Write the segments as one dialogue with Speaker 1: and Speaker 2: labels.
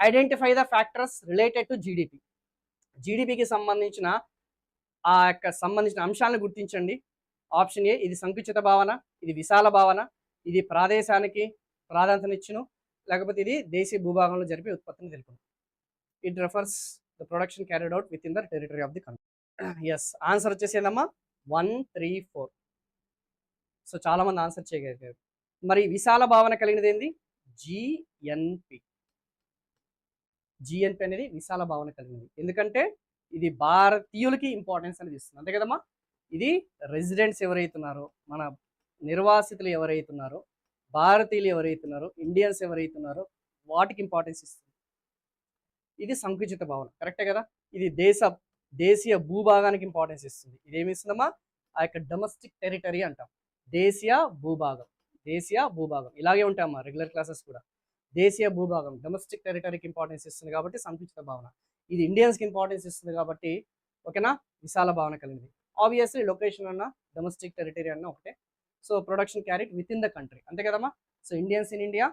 Speaker 1: Identify the factors related to GDP. జీడిపికి సంబంధించిన సంబంధించిన అంశాలను గుర్తించండి. ఆప్షన్ ఏ ఇది సంకుచిత భావన, ఇది విశాల భావన, ఇది ప్రాదేశానికి ప్రాధాన్యతనిచ్చును, లేకపోతే ఇది దేశీయ భూభాగంలో జరిపే ఉత్పత్తిని తెలుపును. It refers the production carried out within the territory of the country. Yes, answer వచ్చేసి ఏందమ్మా 1, 3, 4. సో చాలా మంది ఆన్సర్ చేయగలిగారు. మరి విశాల భావన కలిగినది ఏంది? జిఎన్పి. జిఎన్పి అనేది విశాల భావన కలిగినది. ఎందుకంటే ఇది భారతీయులకి ఇంపార్టెన్స్ అనేది ఇస్తుంది, అంతే కదమ్మా. ఇది రెసిడెంట్స్ ఎవరైతున్నారో, మన నిర్వాసితులు ఎవరైతున్నారో, భారతీయులు ఎవరైతున్నారో, ఇండియన్స్ ఎవరైతున్నారో వాటికి ఇంపార్టెన్స్ ఇస్తుంది. ఇది సంకుచిత భావన, కరెక్టే కదా. ఇది దేశీయ భూభాగానికి ఇంపార్టెన్స్ ఇస్తుంది. ఇదేమి ఇస్తుందమ్మా? ఆ యొక్క డొమెస్టిక్ టెరిటరీ అంటాం. దేశీయ భూభాగం, దేశీయ భూభాగం ఇలాగే ఉంటాయమ్మా రెగ్యులర్ క్లాసెస్ కూడా. దేశీయ భూభాగం డొమెస్టిక్ టెరిటరీకి ఇంపార్టెన్స్ ఇస్తుంది కాబట్టి సంకుచిత భావన. ఇది ఇండియన్స్కి ఇంపార్టెన్స్ ఇస్తుంది కాబట్టి ఓకేనా, విశాల భావన కలిగింది. ఆబ్వియస్లీ లొకేషన్ అన్న డొమెస్టిక్ టెరిటరీ అన్న ఒకటే. So production carried with in the country, అంతే కదమ్మా. So Indians in India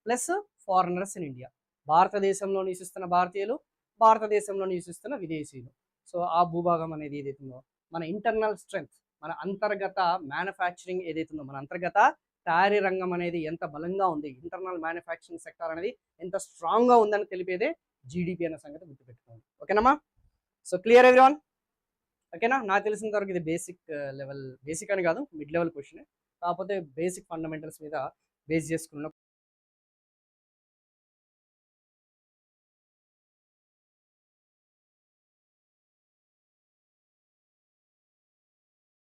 Speaker 1: plus foreigners in India. భారతదేశంలో నివసిస్తున్న భారతీయులు, భారతదేశంలో నివసిస్తున్న విదేశీయులు. సో ఆ భూభాగం అనేది ఏదైతుందో మన ఇంటర్నల్ స్ట్రెంగ్త్, మన అంతర్గత మ్యానుఫ్యాక్చరింగ్ ఏదైతుందో, మన అంతర్గత తయారీ రంగం అనేది ఎంత బలంగా ఉంది, ఇంటర్నల్ మ్యానుఫ్యాక్చరింగ్ సెక్టర్ అనేది ఎంత స్ట్రాంగ్గా ఉందని తెలిపేదే జీడిపి అనే సంగతి గుర్తుపెట్టుకోండి. ఓకేనమ్మా. So clear everyone? ఓకేనా. నాకు తెలిసినంత వరకు ఇది బేసిక్ లెవెల్, బేసిక్ అని కాదు మిడ్ లెవెల్ క్వశ్చన్, కాకపోతే బేసిక్ ఫండమెంటల్స్ మీద బేస్ చేసుకున్న